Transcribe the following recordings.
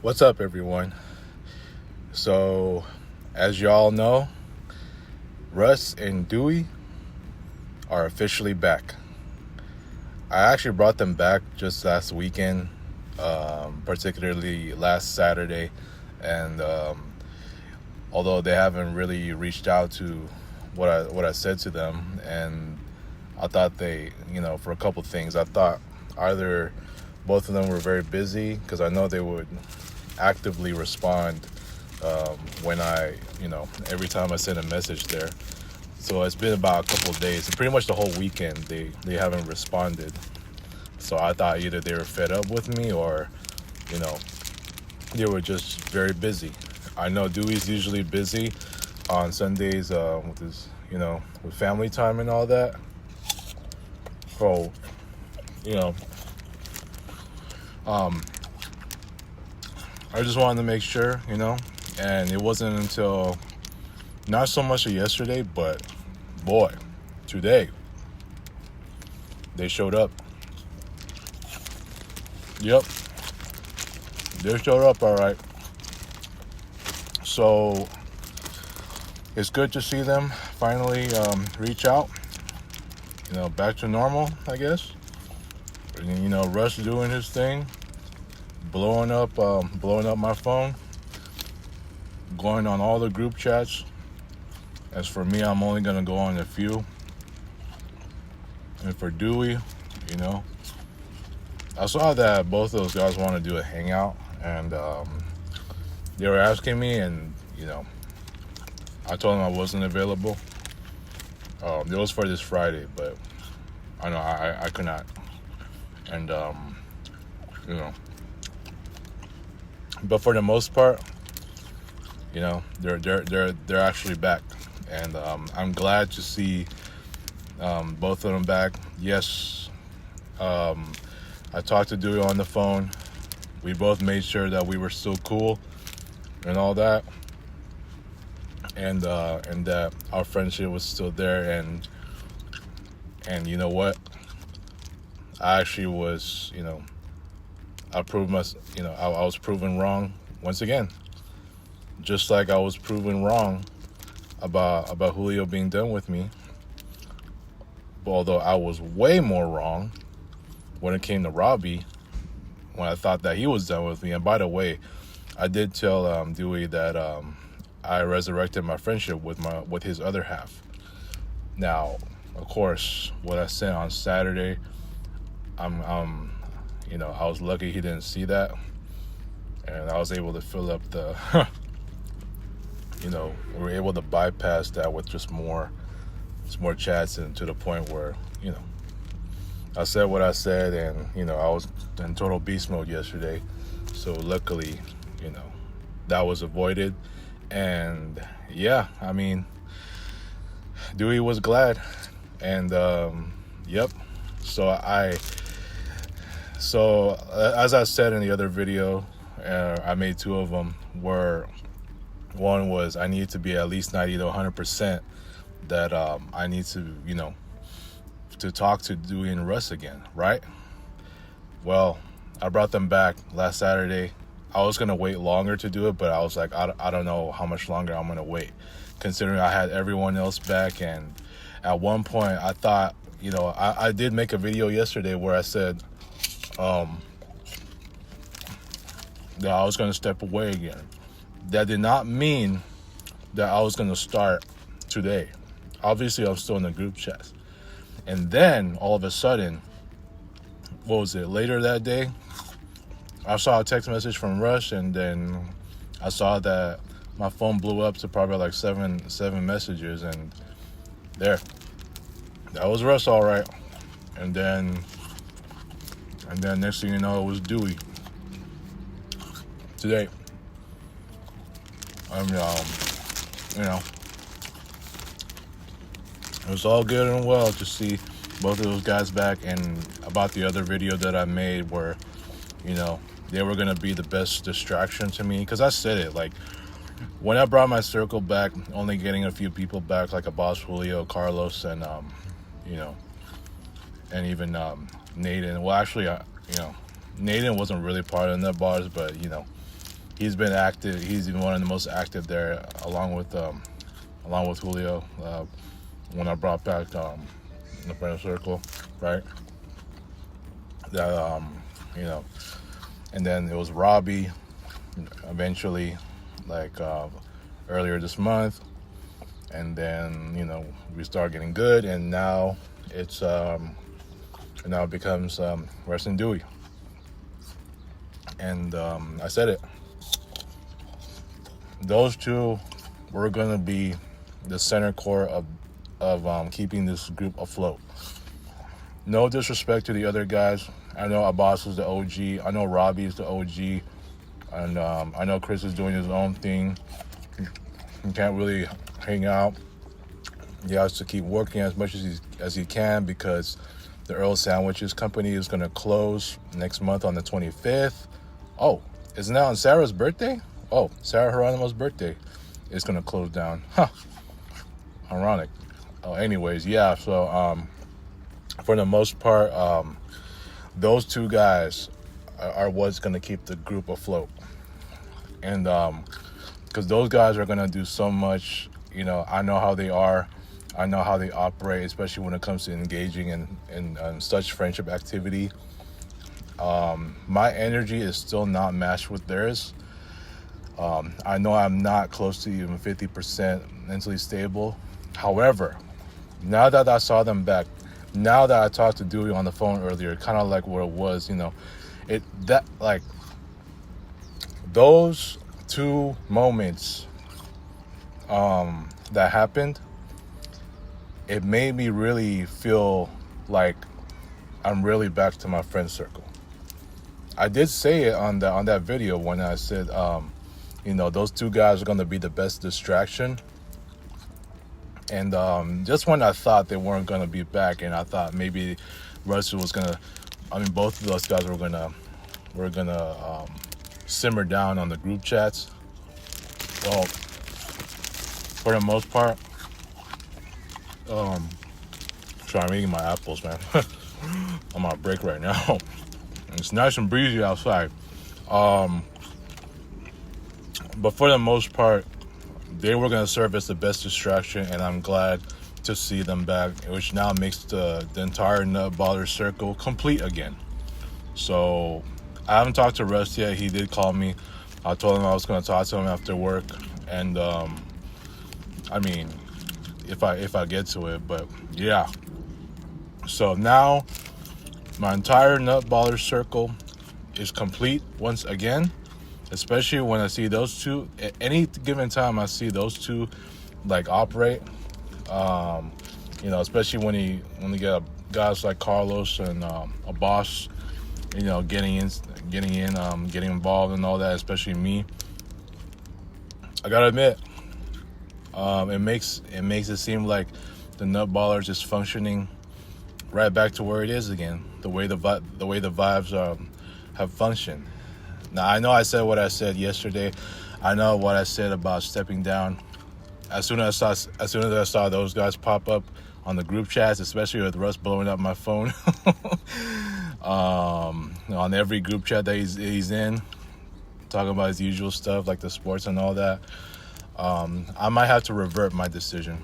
What's up, everyone? So, as y'all know, Russ and Duy are officially back. I actually brought them back just last weekend, particularly last Saturday, and although they haven't really reached out to what I said to them, and I thought for a couple things, I thought either both of them were very busy because I know they would actively respond when every time I send a message there. So it's been about a couple of days, and pretty much the whole weekend they haven't responded. So I thought either they were fed up with me or, you know, they were just very busy. I know Dewey's usually busy on Sundays with his, with family time and all that. So, you know, I just wanted to make sure, and it wasn't until not so much yesterday, but boy, today they showed up. Yep, they showed up all right. So it's good to see them finally reach out, back to normal, I guess. Russ doing his thing, blowing up my phone, going on all the group chats. As for me, I'm only gonna go on a few. And for Dewey, I saw that both of those guys want to do a hangout, and they were asking me, and I told them I wasn't available. It was for this Friday, but I know I could not, and but for the most part, they're actually back, and I'm glad to see both of them back. Yes, I talked to Dewey on the phone. We both made sure that we were still cool and all that, and that our friendship was still there. And you know what? I actually was, I proved I was proven wrong once again. Just like I was proven wrong about Julio being done with me. Although I was way more wrong when it came to Robbie, when I thought that he was done with me. And by the way, I did tell Dewey that I resurrected my friendship with his other half. Now, of course, what I said on Saturday, I was lucky he didn't see that, and I was able to fill up the, we were able to bypass that with just more chats, and to the point where, I said what I said, and, I was in total beast mode yesterday. So luckily, that was avoided. And yeah, I mean, Dewey was glad. And yep. So as I said in the other video, I made two of them, where one was I need to be at least 90 to 100% that I need to, to talk to Dewey and Russ again, right? Well, I brought them back last Saturday. I was going to wait longer to do it, but I was like, I don't know how much longer I'm going to wait, considering I had everyone else back. And at one point, I thought, I did make a video yesterday where I said that I was going to step away again. That did not mean that I was going to start today. Obviously, I'm still in the group chat. And then, all of a sudden, what was it, later that day, I saw a text message from Rush, and then I saw that my phone blew up to probably like seven messages, and that was Russ, all right. And then next thing you know, it was Dewey today. It was all good and well to see both of those guys back. And about the other video that I made where, they were going to be the best distraction to me. Because I said it, like, when I brought my circle back, only getting a few people back, like a Boss Julio, Carlos, and, and even Nathan. Well, actually, Nathan wasn't really part of Nutbwallers, but, he's been active. He's been one of the most active there, along with Julio. When I brought back the friend circle, right? That and then it was Robbie. Eventually, like earlier this month, and then we start getting good, and now it becomes Russ and Duy. And I said it. Those two were gonna be the center core of keeping this group afloat. No disrespect to the other guys. I know Abbas is the OG. I know Robbie is the OG. And I know Chris is doing his own thing. He can't really hang out. He has to keep working as much as he can, because the Earl Sandwiches Company is going to close next month on the 25th. Oh, isn't that on Sarah's birthday? Oh, Sarah Geronimo's birthday. It's going to close down. Huh. Ironic. Oh, anyways, yeah. So for the most part, those two guys are what's going to keep the group afloat. And because those guys are going to do so much, I know how they are. I know how they operate, especially when it comes to engaging in such friendship activity. My energy is still not matched with theirs. I know I'm not close to even 50% mentally stable. However, now that I saw them back, now that I talked to Dewey on the phone earlier, kind of like what it was, those two moments that happened, it made me really feel like I'm really back to my friend circle. I did say it on that video when I said, those two guys are going to be the best distraction. And just when I thought they weren't going to be back, and I thought maybe Russell was going to, both of those guys were going to simmer down on the group chats. Well, for the most part, sorry, I'm eating my apples, man. I'm on a break right now. It's nice and breezy outside. But for the most part, they were going to serve as the best distraction, and I'm glad to see them back, which now makes the entire Nutbwallers circle complete again. So I haven't talked to Russ yet. He did call me. I told him I was going to talk to him after work, and if I get to it, but yeah. So now my entire Nutbwallers circle is complete once again, especially when I see those two. At any given time I see those two operate, especially when you get guys like Carlos and a boss, getting involved and all that, especially me. I gotta admit, it makes it seem like the Nutbwallers is functioning right back to where it is again, the way the vibes have functioned. Now, I know I said what I said yesterday. I know what I said about stepping down. As soon as I saw those guys pop up on the group chats, especially with Russ blowing up my phone on every group chat that he's in, talking about his usual stuff like the sports and all that, I might have to revert my decision,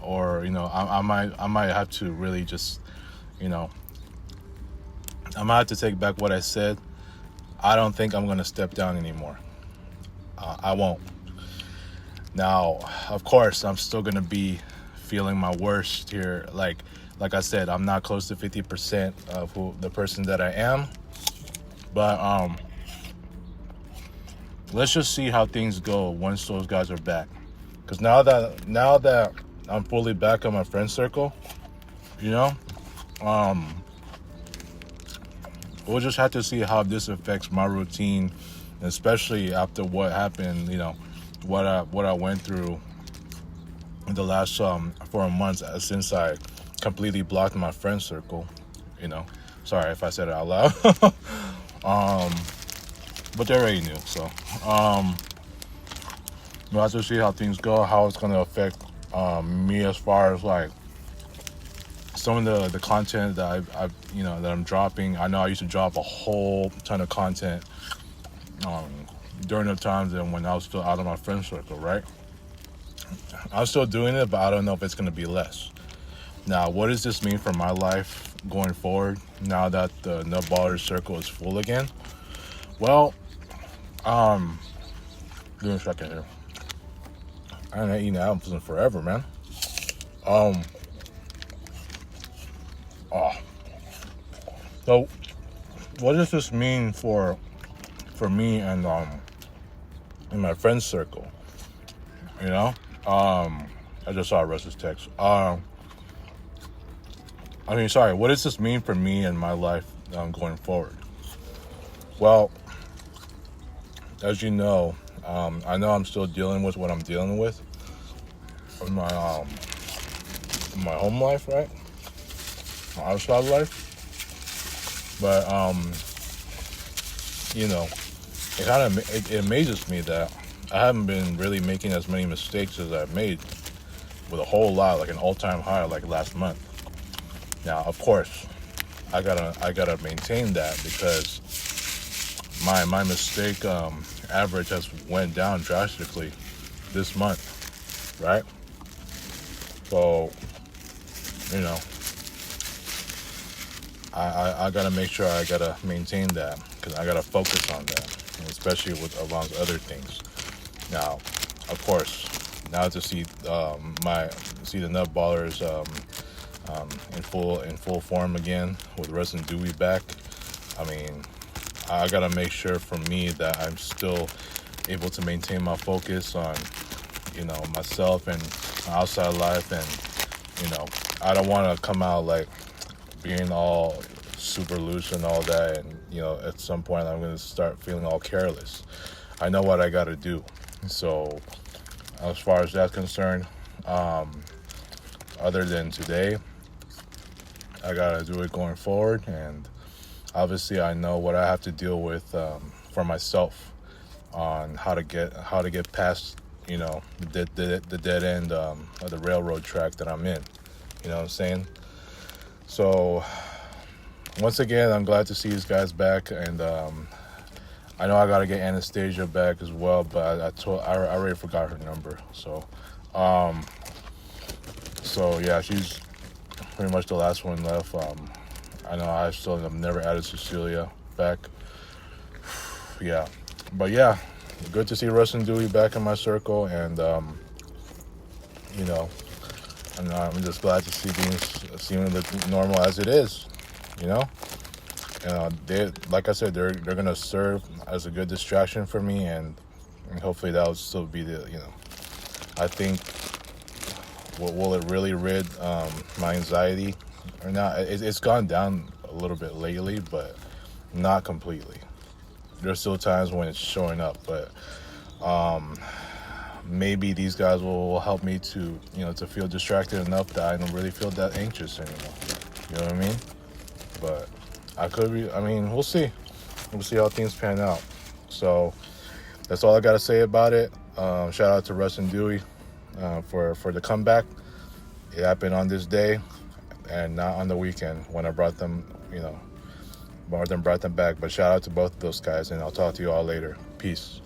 or I might have to really just I might have to take back what I said. I don't think I'm going to step down anymore. I won't. Now, of course, I'm still going to be feeling my worst here. Like I said, I'm not close to 50% of the person that I am. But let's just see how things go once those guys are back. Because now that I'm fully back on my friend circle, we'll just have to see how this affects my routine, especially after what happened, what I went through in the last 4 months since I completely blocked my friend circle. Sorry if I said it out loud. But they already knew. So we'll have to see how things go, how it's going to affect me as far as some of the content that that I'm dropping. I know I used to drop a whole ton of content during the times and when I was still out of my friend circle, right? I'm still doing it, but I don't know if it's going to be less. Now, what does this mean for my life going forward now that the Nutbwallers circle is full again? Well, give me a second here. I haven't eaten apples in forever, man. Oh. So, what does this mean for me and in my friends circle? You know, I just saw Russ's text. What does this mean for me and my life going forward? Well, as you know, I know I'm still dealing with what I'm dealing with in my home life, right? My outside life. But it amazes me that I haven't been really making as many mistakes as I've made with a whole lot, like an all-time high, like last month. Now, of course, I gotta maintain that because my mistake average has went down drastically this month, right? So, I gotta make sure I gotta maintain that because I gotta focus on that, especially amongst other things. Now, of course, now to see the Nutballers in full form again with Russ and Duy back. I mean, I gotta make sure for me that I'm still able to maintain my focus on myself and my outside life, and I don't want to come out like being all super loose and all that, and at some point I'm going to start feeling all careless. I know what I got to do. So as far as that's concerned, other than today, I got to do it going forward, and obviously I know what I have to deal with for myself on how to get past the dead end of the railroad track that I'm in. You know what I'm saying? So once again, I'm glad to see these guys back, and I know I gotta get Anastasia back as well, but I already forgot her number. So yeah, she's pretty much the last one left. I know I still have never added Cecilia back. Yeah, but yeah, good to see Russ and Duy back in my circle, and and I'm just glad to see things seeming normal as it is, They, like I said, they're gonna serve as a good distraction for me, and hopefully that'll still be I think, will it really rid my anxiety or not? It's gone down a little bit lately, but not completely. There's still times when it's showing up, but maybe these guys will help me to feel distracted enough that I don't really feel that anxious anymore. You know what I mean? But we'll see. We'll see how things pan out. So that's all I got to say about it. Shout out to Russ and Duy for the comeback. It happened on this day and not on the weekend when I brought them back. But shout out to both of those guys, and I'll talk to you all later. Peace.